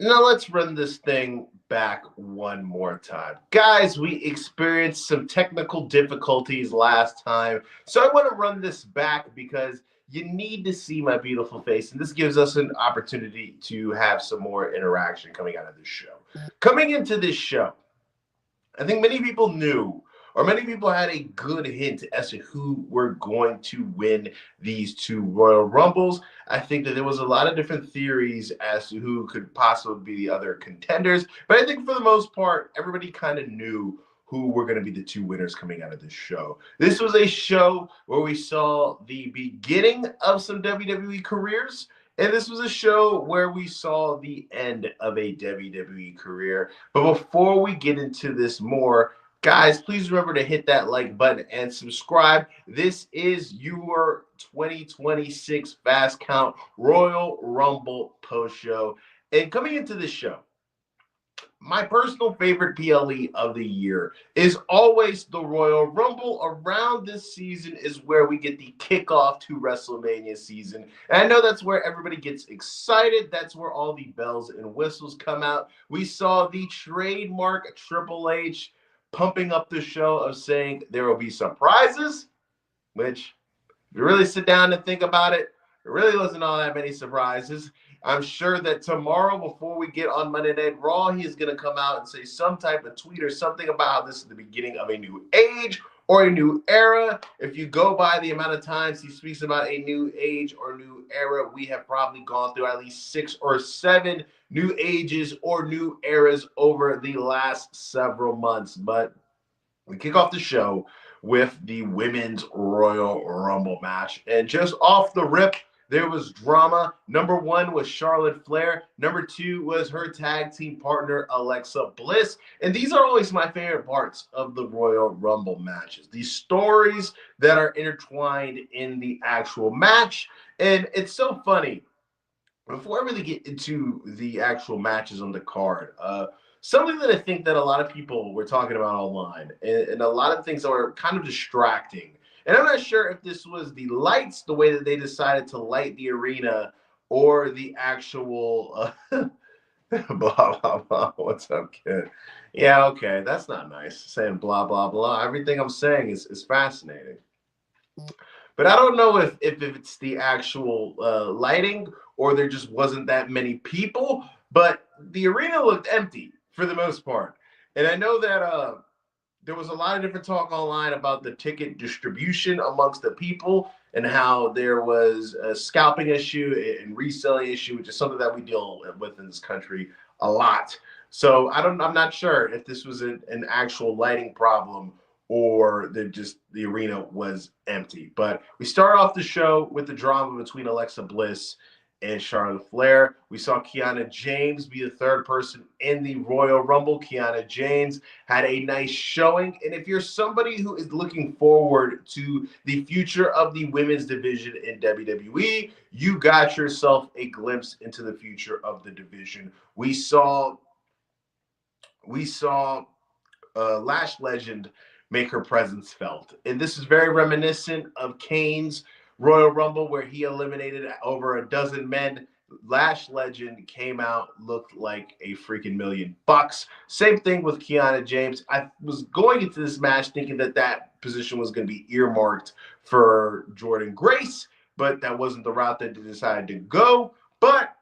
Now let's run this thing back one more time. Guys, we experienced some technical difficulties last time. So I want to run this back because you need to see my beautiful face. And this gives us an opportunity to have some more interaction coming out of this show. Coming into this show, I think many people knew, or many people had a good hint as to who were going to win these two Royal Rumbles. I think that there was a lot of different theories as to who could possibly be the other contenders, but I think for the most part, everybody kind of knew who were going to be the two winners coming out of this show. This was a show where we saw the beginning of some WWE careers. And this was a show where we saw the end of a WWE career. But before we get into this more, guys, please remember to hit that like button and subscribe. This is your 2026 Fast Count Royal Rumble post show. And coming into this show, my personal favorite PLE of the year is always the Royal Rumble. Around this season is where we get the kickoff to Wrestlemania season. And I know that's where everybody gets excited. That's where all the bells and whistles come out. We saw the trademark Triple H pumping up the show of saying there will be surprises, which, if you really sit down and think about it, there really wasn't all that many surprises. I'm sure that tomorrow, before we get on Monday Night Raw, he is going to come out and say some type of tweet or something about how this is the beginning of a new age or a new era. If you go by the amount of times he speaks about a new age or new era, we have probably gone through at least 6 or 7 new ages or new eras over the last several months. But we kick off the show with the Women's Royal Rumble match. And just off the rip, there was drama. Number 1 was Charlotte Flair. Number 2 was her tag team partner, Alexa Bliss. And these are always my favorite parts of the Royal Rumble matches. These stories that are intertwined in the actual match. And it's so funny. Before I really get into the actual matches on the card, something that I think that a lot of people were talking about online, and a lot of things that were kind of distracting. And I'm not sure if this was the lights, the way that they decided to light the arena, or the actual blah blah blah. What's up, kid? Yeah, okay, that's not nice. Saying blah blah blah. Everything I'm saying is fascinating. But I don't know if it's the actual lighting or there just wasn't that many people. But the arena looked empty for the most part. And I know that there was a lot of different talk online about the ticket distribution amongst the people and how there was a scalping issue and reselling issue, which is something that we deal with in this country a lot. So I'm not sure if this was an actual lighting problem or the arena was empty. But we start off the show with the drama between Alexa Bliss and Charlotte Flair. We saw Kiana James be the third person in the Royal Rumble. Kiana James had a nice showing. And if you're somebody who is looking forward to the future of the women's division in WWE, you got yourself a glimpse into the future of the division. We saw Lash Legend make her presence felt. And this is very reminiscent of Kane's Royal Rumble, where he eliminated over a dozen men. Lash Legend came out, looked like a freaking $1,000,000. Same thing with Kiana James. I was going into this match thinking that position was going to be earmarked for Jordan Grace, but that wasn't the route that they decided to go. But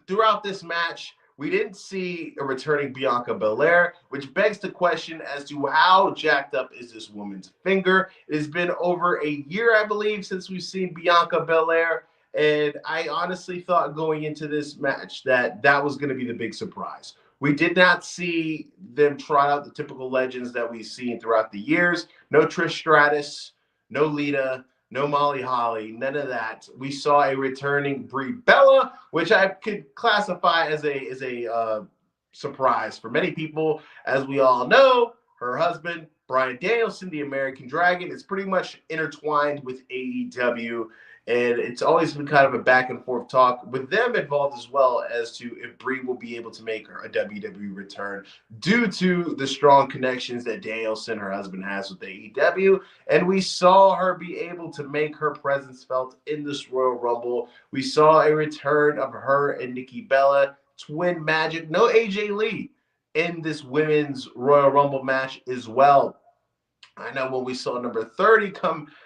throughout this match, we didn't see a returning Bianca Belair, which begs the question as to how jacked up is this woman's finger. It has been over a year, I believe, since we've seen Bianca Belair, and I honestly thought going into this match that was going to be the big surprise. We did not see them try out the typical legends that we've seen throughout the years. No Trish Stratus, no Lita, no Molly Holly, none of that. We saw a returning Brie Bella, which I could classify as a surprise for many people. As we all know, her husband, Bryan Danielson, the American Dragon, is pretty much intertwined with AEW. And it's always been kind of a back and forth talk with them involved as well as to if Brie will be able to make her a WWE return due to the strong connections that Danielson, her husband, has with AEW. And we saw her be able to make her presence felt in this Royal Rumble. We saw a return of her and Nikki Bella Twin Magic. No AJ Lee in this women's Royal Rumble match as well. I know when we saw number 30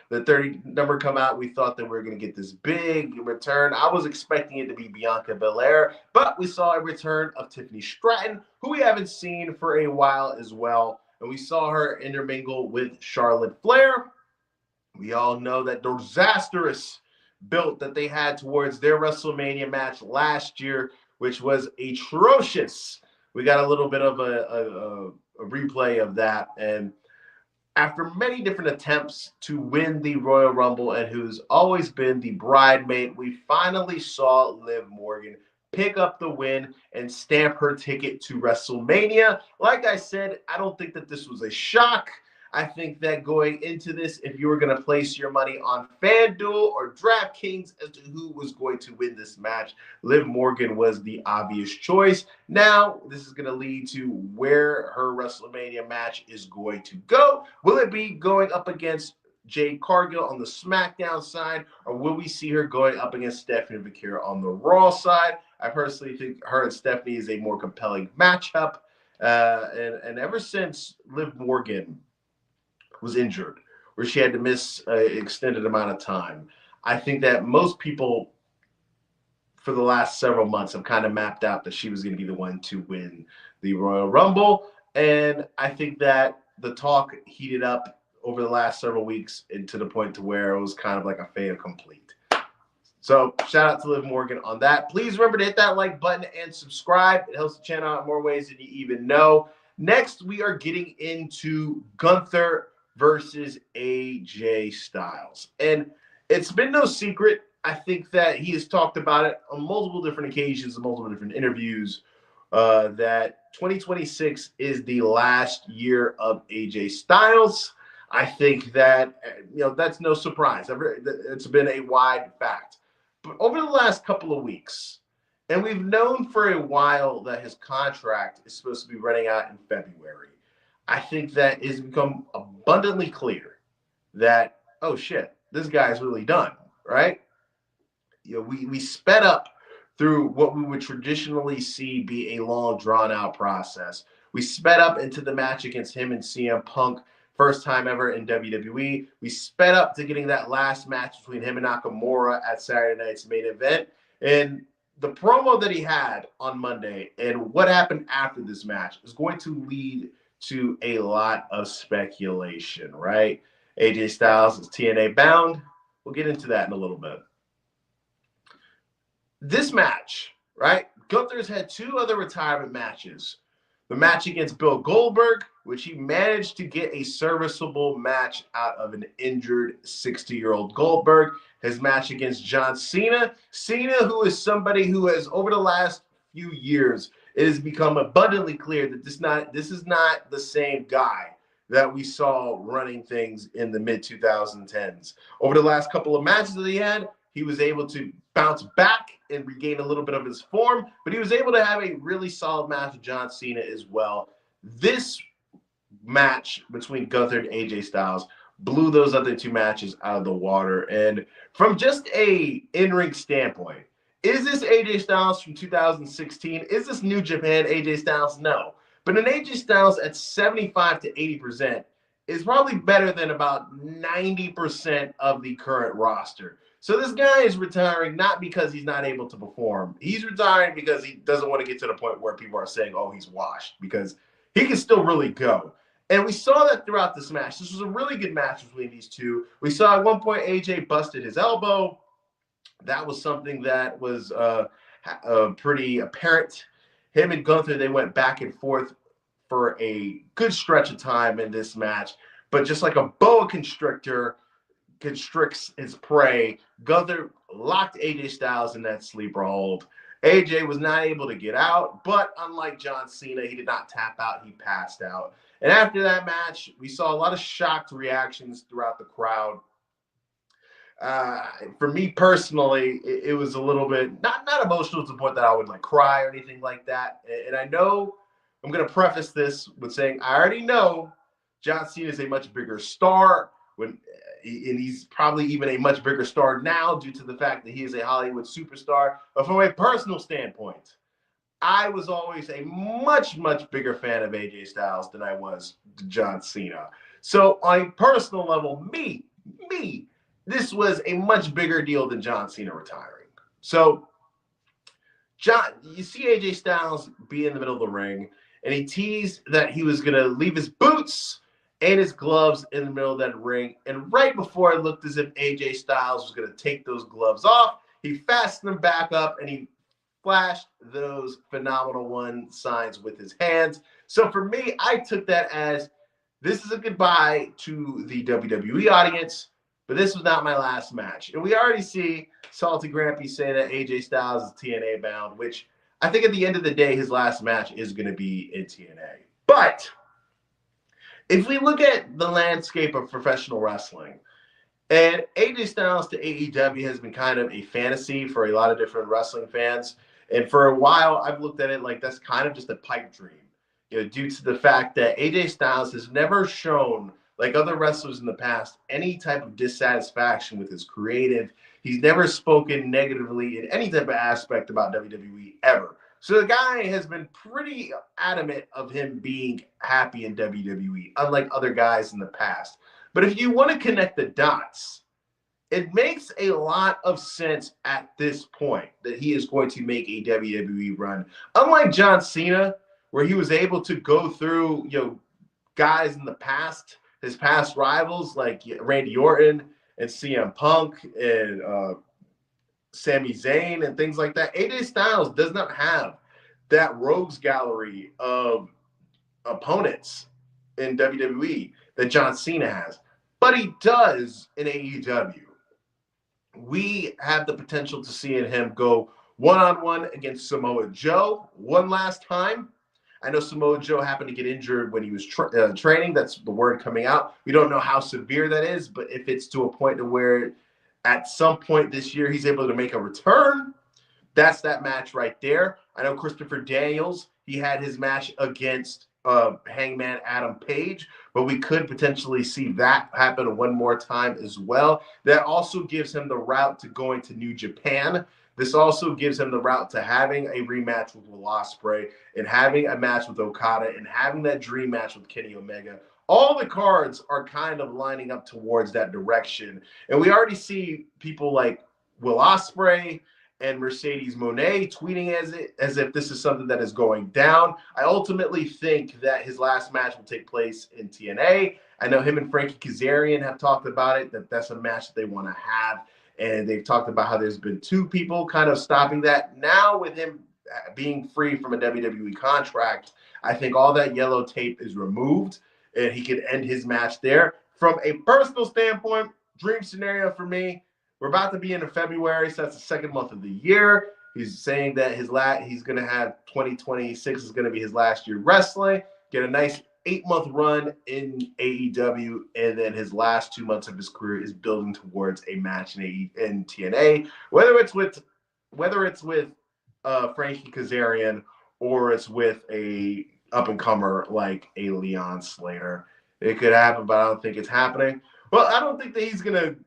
the 30 number come out, we thought that we were going to get this big return. I was expecting it to be Bianca Belair, but we saw a return of Tiffany Stratton, who we haven't seen for a while as well. And we saw her intermingle with Charlotte Flair. We all know that disastrous build that they had towards their WrestleMania match last year, which was atrocious. We got a little bit of a replay of that. And after many different attempts to win the Royal Rumble and who's always been the bridesmaid, we finally saw Liv Morgan pick up the win and stamp her ticket to WrestleMania. Like I said, I don't think that this was a shock. I think that going into this, if you were going to place your money on FanDuel or DraftKings as to who was going to win this match, Liv Morgan was the obvious choice. Now, this is going to lead to where her WrestleMania match is going to go. Will it be going up against Jade Cargill on the SmackDown side, or will we see her going up against Stephanie McMahon on the Raw side? I personally think her and Stephanie is a more compelling matchup. And ever since Liv Morgan was injured, where she had to miss an extended amount of time, I think that most people for the last several months have kind of mapped out that she was going to be the one to win the Royal Rumble. And I think that the talk heated up over the last several weeks and to the point to where it was kind of like a fait complete. So shout out to Liv Morgan on that. Please remember to hit that like button and subscribe. It helps the channel out in more ways than you even know. Next, we are getting into Gunther versus AJ Styles. And it's been no secret. I think that he has talked about it on multiple different occasions, multiple different interviews, that 2026 is the last year of AJ Styles. I think that, that's no surprise. It's been a wide fact. But over the last couple of weeks, and we've known for a while that his contract is supposed to be running out in February, I think that it's become abundantly clear that, oh shit, this guy's really done, right? We sped up through what we would traditionally see be a long, drawn-out process. We sped up into the match against him and CM Punk, first time ever in WWE. We sped up to getting that last match between him and Nakamura at Saturday night's main event. And the promo that he had on Monday and what happened after this match is going to lead to a lot of speculation, right? AJ Styles is TNA bound. We'll get into that in a little bit. This match, right? Gunther's had two other retirement matches. The match against Bill Goldberg, which he managed to get a serviceable match out of an injured 60-year-old Goldberg. His match against John Cena. Cena, who is somebody who has, over the last few years, it has become abundantly clear that this is not the same guy that we saw running things in the mid-2010s. Over the last couple of matches that he had, he was able to bounce back and regain a little bit of his form, but he was able to have a really solid match with John Cena as well. This match between Gunther and AJ Styles blew those other two matches out of the water. And from just a in-ring standpoint, is this AJ Styles from 2016? Is this New Japan AJ Styles? No. But an AJ Styles at 75 to 80% is probably better than about 90% of the current roster. So this guy is retiring not because he's not able to perform. He's retiring because he doesn't want to get to the point where people are saying, oh, he's washed, because he can still really go. And we saw that throughout this match. This was a really good match between these two. We saw at one point AJ busted his elbow. That was something that was pretty apparent. Him and Gunther, they went back and forth for a good stretch of time in this match. But just like a boa constrictor constricts his prey, Gunther locked AJ Styles in that sleeper hold. AJ was not able to get out, but unlike John Cena, he did not tap out. He passed out. And after that match, we saw a lot of shocked reactions throughout the crowd. For me personally, it was a little bit not emotional to the point that I would like cry or anything like that. And I know I'm going to preface this with saying I already know John Cena is a much bigger star and he's probably even a much bigger star now due to the fact that he is a Hollywood superstar. But from a personal standpoint, I was always a much, much bigger fan of AJ Styles than I was John Cena. So on a personal level, this was a much bigger deal than John Cena retiring. So you see AJ Styles be in the middle of the ring, and he teased that he was going to leave his boots and his gloves in the middle of that ring. And right before it looked as if AJ Styles was going to take those gloves off, he fastened them back up and he flashed those phenomenal one signs with his hands. So for me, I took that as this is a goodbye to the WWE audience, but this was not my last match. And we already see Salty Grampy say that AJ Styles is TNA bound, which I think at the end of the day, his last match is going to be in TNA. But if we look at the landscape of professional wrestling, and AJ Styles to AEW has been kind of a fantasy for a lot of different wrestling fans. And for a while, I've looked at it like that's kind of just a pipe dream, due to the fact that AJ Styles has never shown, like other wrestlers in the past, any type of dissatisfaction with his creative. He's never spoken negatively in any type of aspect about WWE ever. So the guy has been pretty adamant of him being happy in WWE, unlike other guys in the past. But if you want to connect the dots, it makes a lot of sense at this point that he is going to make a WWE run. Unlike John Cena, where he was able to go through, guys in the past, his past rivals like Randy Orton and CM Punk and Sami Zayn and things like that. AJ Styles does not have that rogues gallery of opponents in WWE that John Cena has, but he does in AEW. We have the potential to see him go one-on-one against Samoa Joe one last time. I know Samoa Joe happened to get injured when he was training. That's the word coming out. We don't know how severe that is, but if it's to a point to where at some point this year he's able to make a return, that's that match right there. I know Christopher Daniels, he had his match against Hangman Adam Page, but we could potentially see that happen one more time as well. That also gives him the route to going to New Japan. This also gives him the route to having a rematch with Will Ospreay and having a match with Okada and having that dream match with Kenny Omega. All the cards are kind of lining up towards that direction. And we already see people like Will Ospreay and Mercedes Moné tweeting as if this is something that is going down. I ultimately think that his last match will take place in TNA. I know him and Frankie Kazarian have talked about it, that's a match that they want to have. And they've talked about how there's been two people kind of stopping that. Now with him being free from a WWE contract, I think all that yellow tape is removed and he could end his match there. From a personal standpoint, dream scenario for me, we're about to be into February, so that's the second month of the year. He's saying that he's going to have 2026 is going to be his last year wrestling, get a nice 8-month run in AEW, and then his last 2 months of his career is building towards a match in TNA, whether it's with Frankie Kazarian or it's with a up-and-comer like a Leon Slater. It could happen, but I don't think it's happening. Well, I don't think that he's going to –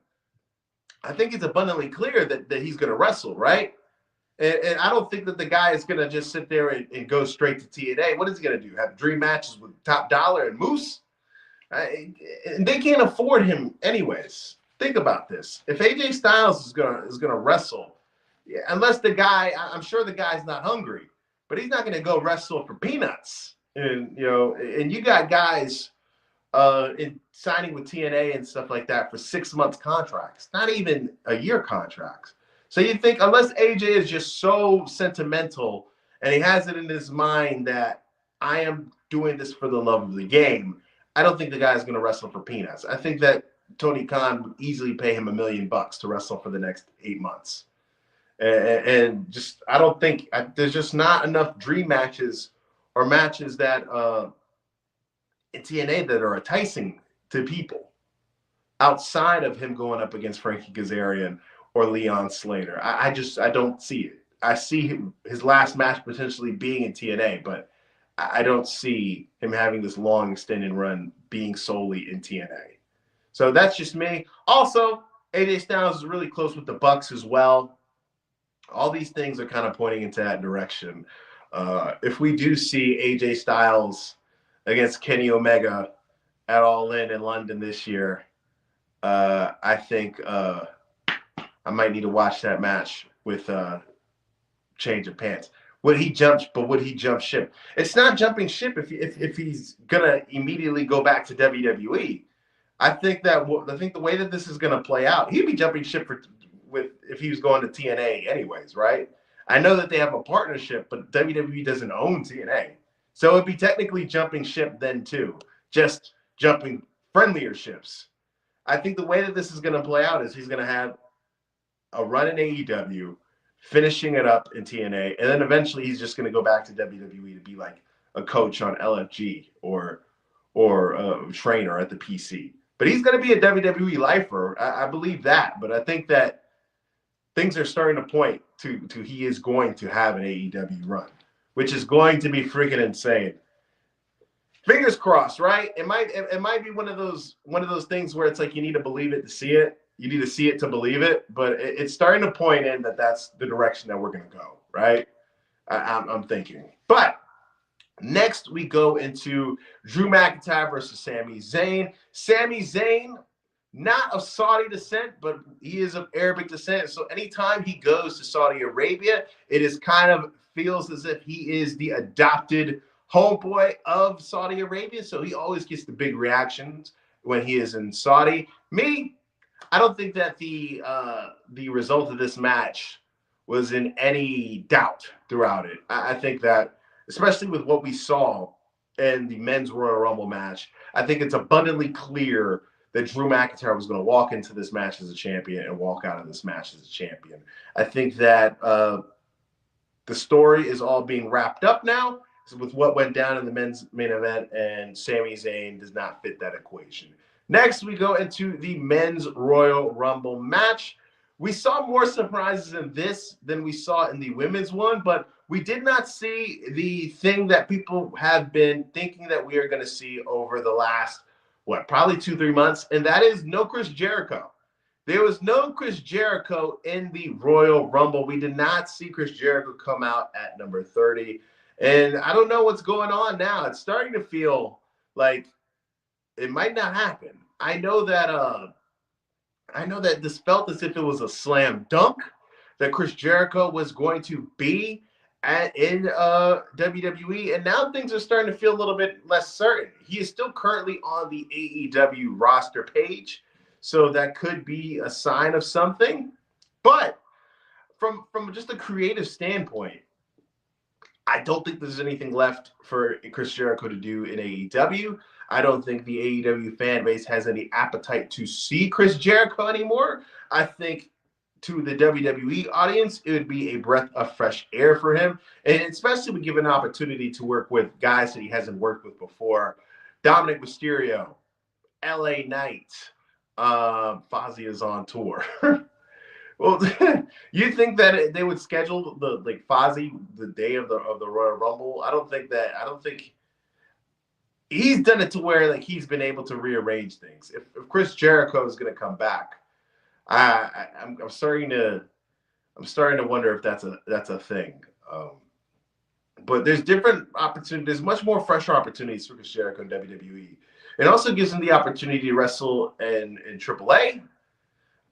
I think it's abundantly clear that he's going to wrestle, right? And I don't think that the guy is going to just sit there and go straight to TNA. What is he going to do? Have dream matches with Top Dollar and Moose? And they can't afford him anyways. Think about this. If AJ Styles is gonna wrestle, unless the guy, I'm sure the guy's not hungry, but he's not going to go wrestle for peanuts. And you got guys in signing with TNA and stuff like that for 6 months contracts, not even a year contracts. So you think unless AJ is just so sentimental and he has it in his mind that I am doing this for the love of the game, I don't think the guy's going to wrestle for peanuts. I think that Tony Khan would easily pay him $1 million to wrestle for the next 8 months. And just I don't think there's just not enough dream matches or matches that in TNA that are enticing to people outside of him going up against Frankie Kazarian or Leon Slater. I don't see it. I see his last match potentially being in TNA, but I don't see him having this long extended run being solely in TNA. So that's just me. Also, AJ Styles is really close with the Bucks as well. All these things are kind of pointing into that direction. If we do see AJ Styles against Kenny Omega at All In London this year, I think I might need to watch that match with change of pants. Would he jump ship? It's not jumping ship if he's gonna immediately go back to WWE. I think the way that this is gonna play out, he'd be jumping ship if he was going to TNA anyways, right? I know that they have a partnership, but WWE doesn't own TNA, so it'd be technically jumping ship then too, just jumping friendlier ships. I think the way that this is gonna play out is he's gonna have a run in AEW, finishing it up in TNA, and then eventually he's just going to go back to WWE to be like a coach on LFG or a trainer at the PC. But he's going to be a WWE lifer. I believe that. But I think that things are starting to point to he is going to have an AEW run, which is going to be freaking insane. Fingers crossed, right? It might be one of those things where it's like you need to believe it to see it. You need to see it to believe it, but it's starting to point in that that's the direction that we're going to go, right? I'm thinking. But next we go into Drew McIntyre versus Sami Zayn. Sami Zayn, not of Saudi descent, but he is of Arabic descent. So anytime he goes to Saudi Arabia, it is kind of feels as if he is the adopted homeboy of Saudi Arabia. So he always gets the big reactions when he is in Saudi. I don't think that the result of this match was in any doubt throughout it. I think that, especially with what we saw in the men's Royal Rumble match, I think it's abundantly clear that Drew McIntyre was going to walk into this match as a champion and walk out of this match as a champion. I think that the story is all being wrapped up now with what went down in the men's main event, and Sami Zayn does not fit that equation. Next, we go into the men's Royal Rumble match. We saw more surprises in this than we saw in the women's one, but we did not see the thing that people have been thinking that we are going to see over the last, probably 2-3 months, and that is no Chris Jericho. There was no Chris Jericho in the Royal Rumble. We did not see Chris Jericho come out at number 30, and I don't know what's going on now. It's starting to feel like it might not happen. I know that this felt as if it was a slam dunk that Chris Jericho was going to be in WWE, and now things are starting to feel a little bit less certain. He is still currently on the AEW roster page, so that could be a sign of something. But from just a creative standpoint, I don't think there's anything left for Chris Jericho to do in AEW. I don't think the AEW fan base has any appetite to see Chris Jericho anymore. I think to the WWE audience, it would be a breath of fresh air for him. And especially we give an opportunity to work with guys that he hasn't worked with before. Dominic Mysterio, LA Knight, Fozzy is on tour. Well, you think that they would schedule Fozzy the day of the Royal Rumble? I don't think he's done it to where he's been able to rearrange things. If Chris Jericho is going to come back, I'm starting to wonder if that's a thing. But there's different opportunities. There's much more fresher opportunities for Chris Jericho in WWE. It also gives him the opportunity to wrestle in AAA.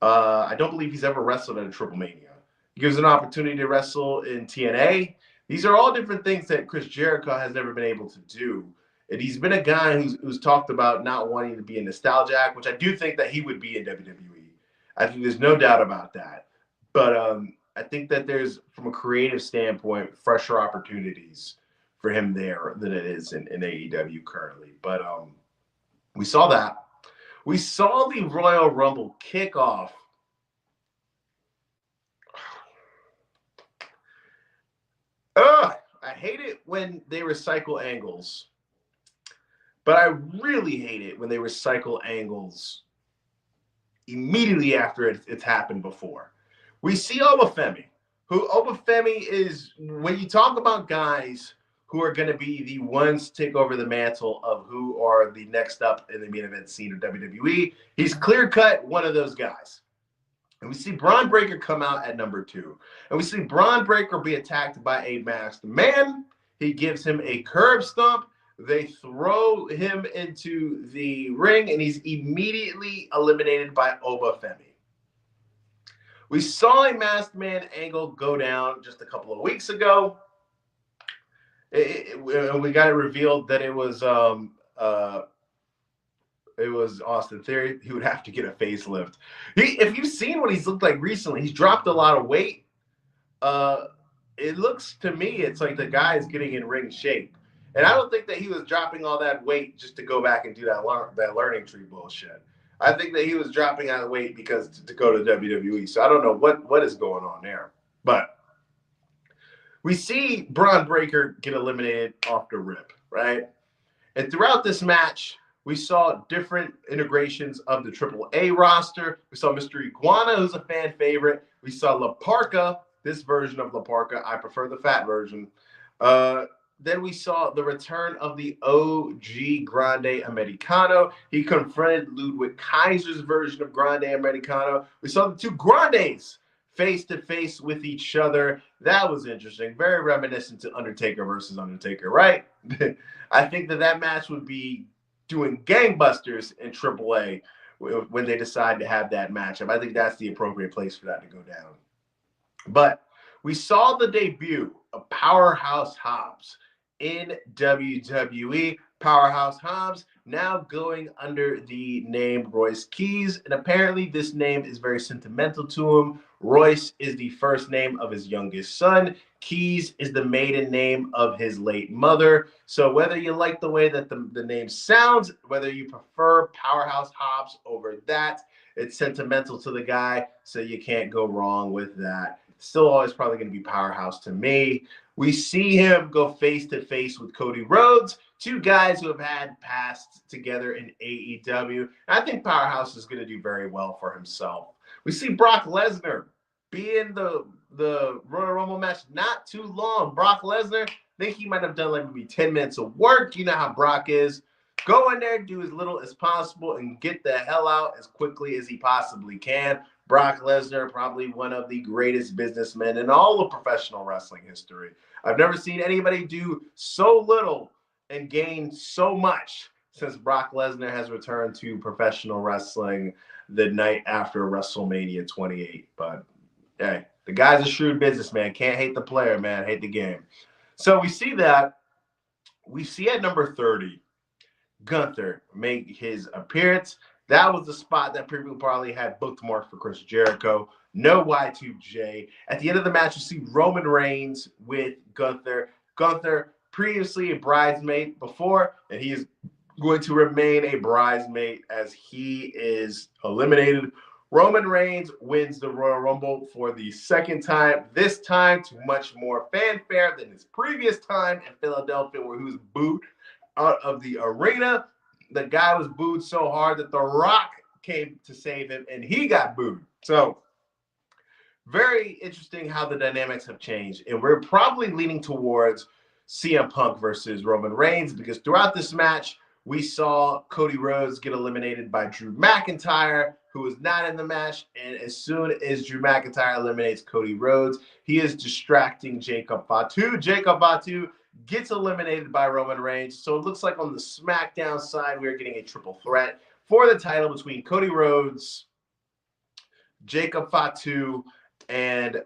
I don't believe he's ever wrestled in a Triple Mania. It gives an opportunity to wrestle in TNA. These are all different things that Chris Jericho has never been able to do. And he's been a guy who's talked about not wanting to be a nostalgia act, which I do think that he would be in WWE. I think there's no doubt about that. But I think that there's, from a creative standpoint, fresher opportunities for him there than it is in AEW currently. But we saw that. We saw the Royal Rumble kickoff. I hate it when they recycle angles. But I really hate it when they recycle angles immediately after it's happened before. We see Obafemi, is, when you talk about guys who are going to be the ones to take over the mantle of who are the next up in the main event scene of WWE, he's clear-cut one of those guys. And we see Braun Breaker come out at number 2. And we see Braun Breaker be attacked by a masked man. He gives him a curb stomp. They throw him into the ring, and he's immediately eliminated by Obafemi. We saw a masked man angle go down just a couple of weeks ago. We got it revealed that it was Austin Theory. He would have to get a facelift. If you've seen what he's looked like recently, he's dropped a lot of weight. It looks to me, it's like the guy is getting in ring shape. And I don't think that he was dropping all that weight just to go back and do that learning tree bullshit. I think that he was dropping out of weight because to go to WWE. So I don't know what is going on there. But we see Braun Breaker get eliminated off the rip, right? And throughout this match, we saw different integrations of the AAA roster. We saw Mr. Iguana, who's a fan favorite. We saw La Parka, this version of La Parka. I prefer the fat version. Then we saw the return of the OG Grande Americano. He confronted Ludwig Kaiser's version of Grande Americano. We saw the two Grandes face-to-face with each other. That was interesting. Very reminiscent to Undertaker versus Undertaker, right? I think that match would be doing gangbusters in AAA when they decide to have that matchup. I think that's the appropriate place for that to go down. But we saw the debut of Powerhouse Hobbs in WWE. Powerhouse Hobbs now going under the name Royce Keys, and apparently this name is very sentimental to him. Royce is the first name of his youngest son. Keys is the maiden name of his late mother. So whether you like the way that the name sounds, whether you prefer Powerhouse Hobbs over that, it's sentimental to the guy, so you can't go wrong with that. Still always probably going to be Powerhouse to me. We see him go face-to-face with Cody Rhodes, two guys who have had past together in AEW. I think Powerhouse is going to do very well for himself. We see Brock Lesnar be in the Royal Rumble match not too long. Brock Lesnar, I think he might have done like maybe 10 minutes of work. You know how Brock is. Go in there, do as little as possible, and get the hell out as quickly as he possibly can. Brock Lesnar, probably one of the greatest businessmen in all of professional wrestling history. I've never seen anybody do so little and gain so much since Brock Lesnar has returned to professional wrestling the night after WrestleMania 28. But hey, the guy's a shrewd businessman. Can't hate the player, man. Hate the game. So we see that. We see at number 30, Gunther make his appearance. That was the spot that people probably had bookmarked for Chris Jericho. No Y2J. At the end of the match, you see Roman Reigns with Gunther. Gunther, previously a bridesmaid before, and he is going to remain a bridesmaid as he is eliminated. Roman Reigns wins the Royal Rumble for the second time, this time to much more fanfare than his previous time in Philadelphia, where he was booed out of the arena. The guy was booed so hard that The Rock came to save him, and he got booed. So very interesting how the dynamics have changed. And we're probably leaning towards CM Punk versus Roman Reigns, because throughout this match, we saw Cody Rhodes get eliminated by Drew McIntyre, who was not in the match. And as soon as Drew McIntyre eliminates Cody Rhodes, he is distracting Jacob Fatu. Jacob Fatu gets eliminated by Roman Reigns. So it looks like on the SmackDown side, we're getting a triple threat for the title between Cody Rhodes, Jacob Fatu, and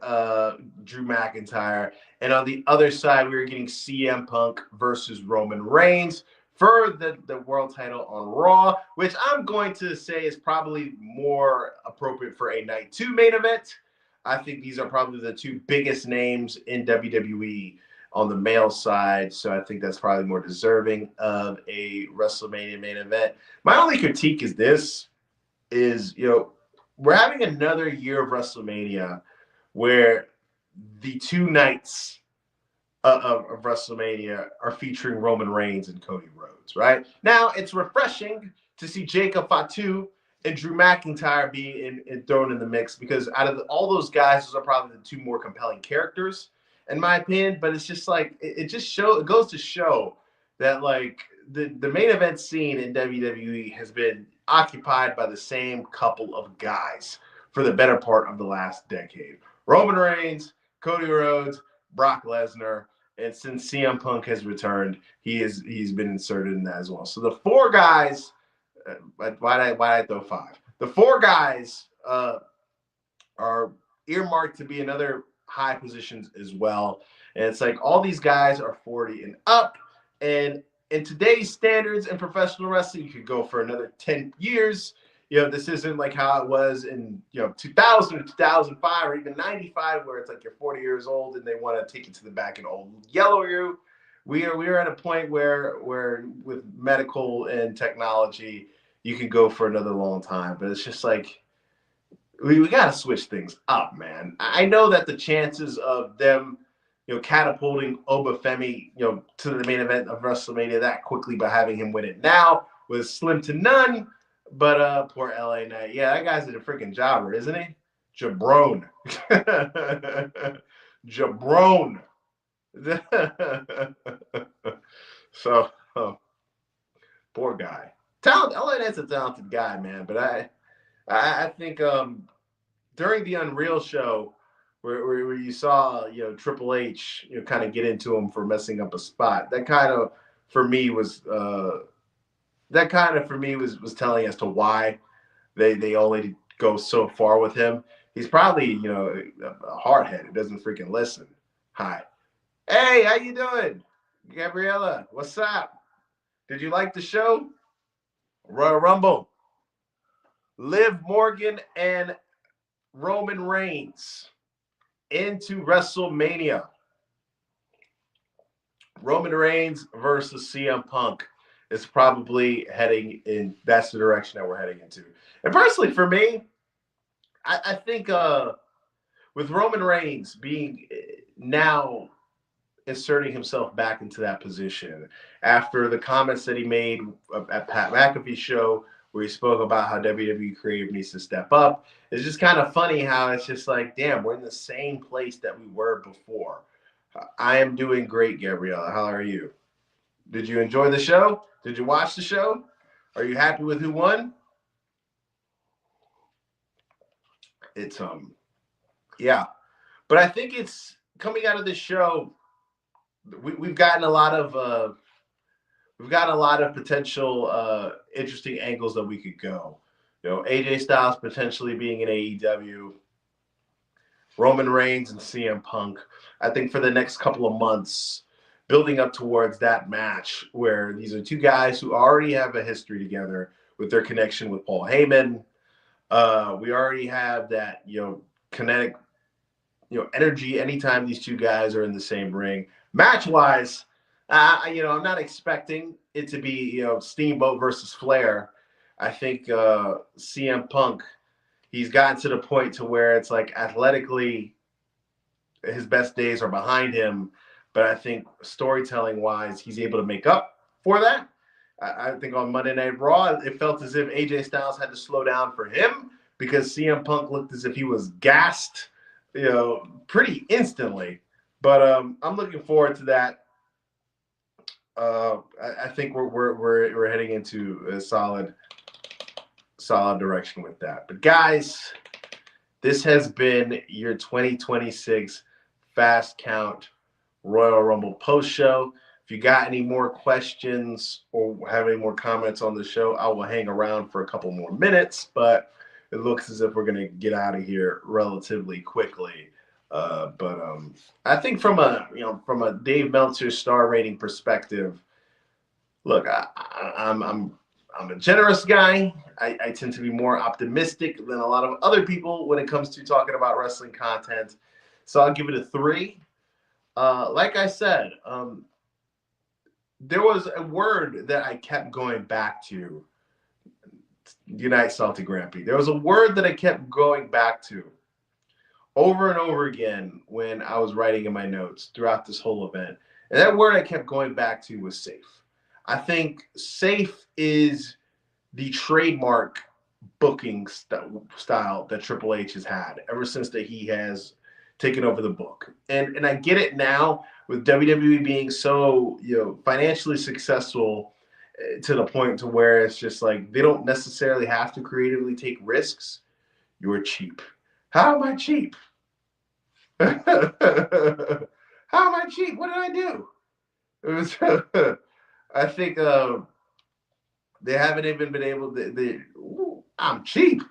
Drew McIntyre. And on the other side, we're getting CM Punk versus Roman Reigns for the world title on Raw, which I'm going to say is probably more appropriate for a Night 2 main event. I think these are probably the two biggest names in WWE on the male side, so I think that's probably more deserving of a WrestleMania main event. My only critique is this, we're having another year of WrestleMania where the two nights of WrestleMania are featuring Roman Reigns and Cody Rhodes, right? Now, it's refreshing to see Jacob Fatu and Drew McIntyre be thrown in the mix, because out of all those guys, those are probably the two more compelling characters, in my opinion. But it's just like, it goes to show that like the main event scene in WWE has been occupied by the same couple of guys for the better part of the last decade. Roman Reigns, Cody Rhodes, Brock Lesnar, and since CM Punk has returned, he's been inserted in that as well. So the four guys, why did I throw five? The four guys are earmarked to be in other high positions as well. And it's like all these guys are 40 and up. And in today's standards in professional wrestling, you could go for another 10 years. This isn't like how it was in 2000 or 2005 or even 95, where it's like you're 40 years old and they want to take you to the back and old yellow you. We are at a point where with medical and technology, you can go for another long time. But it's just like we got to switch things up, man. I know that the chances of them catapulting Obafemi, to the main event of WrestleMania that quickly by having him win it now was slim to none. But poor LA Knight. Yeah, that guy's a freaking jobber, isn't he? Jabron. Jabron. So, poor guy. LA Knight's a talented guy, man. But I think during the Unreal show, where you saw Triple H kind of get into him for messing up a spot, that kind of for me was telling as to why they only go so far with him. He's probably a hardhead who doesn't freaking listen. Hi, hey, how you doing, Gabriella? What's up? Did you like the show? Royal Rumble, Liv Morgan and Roman Reigns into WrestleMania. Roman Reigns versus CM Punk is probably heading in. That's the direction that we're heading into. And personally, for me, I think with Roman Reigns being now inserting himself back into that position after the comments that he made at Pat McAfee's show, where he spoke about how WWE creative needs to step up. It's just kind of funny how it's just like, damn, we're in the same place that we were before. I am doing great, Gabriella. How are you? Did you enjoy the show? Did you watch the show? Are you happy with who won? It's yeah. But I think it's coming out of this show, we've gotten a lot of potential interesting angles that we could go. AJ Styles potentially being in AEW, Roman Reigns and CM Punk. I think for the next couple of months, building up towards that match where these are two guys who already have a history together with their connection with Paul Heyman. We already have that, kinetic, energy anytime these two guys are in the same ring. Match-wise, I'm not expecting it to be, Steamboat versus Flair. I think CM Punk, he's gotten to the point to where it's like athletically his best days are behind him. But I think storytelling-wise, he's able to make up for that. I think on Monday Night Raw, it felt as if AJ Styles had to slow down for him because CM Punk looked as if he was gassed, pretty instantly. But I'm looking forward to that. I think we're heading into a solid direction with that. But guys, this has been your 2026 Fast Count Royal Rumble post show. If you got any more questions or have any more comments on the show, I will hang around for a couple more minutes, but it looks as if we're going to get out of here relatively quickly. But I think from a Dave Meltzer star rating perspective, look, I'm a generous guy. I tend to be more optimistic than a lot of other people when it comes to talking about wrestling content. So I'll give it a 3. Like I said, there was a word that I kept going back to. Unite Salty Grampy. There was a word that I kept going back to over and over again when I was writing in my notes throughout this whole event. And that word I kept going back to was safe. I think safe is the trademark booking style that Triple H has had ever since that he has taken over the book. And I get it now with WWE being so, financially successful to the point to where it's just like they don't necessarily have to creatively take risks. You're cheap. How am I cheap? How am I cheap? What did I do? It was, I think they haven't even been able to. I'm cheap.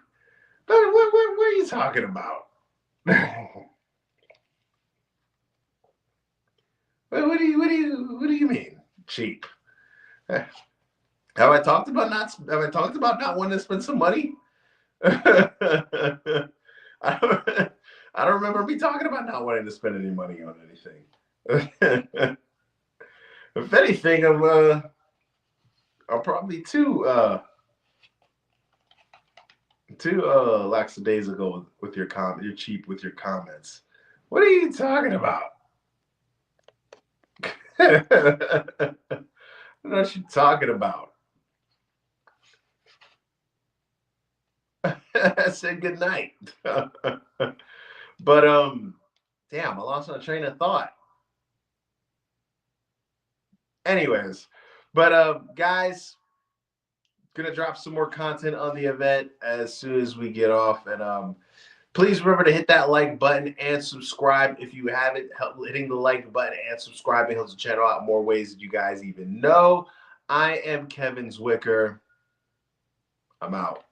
What are you talking about? What do you mean cheap? Have I talked about not wanting to spend some money? I don't remember me talking about not wanting to spend any money on anything. If anything, I'm probably too lackadaisical with your you're cheap with your comments. What are you talking about? What are you talking about? I said good night. But damn, I lost my train of thought. Anyways, but guys, gonna drop some more content on the event as soon as we get off, and please remember to hit that like button and subscribe if you haven't. Hitting the like button and subscribing helps the channel out more ways that you guys even know. I am Kevin Zwicker. I'm out.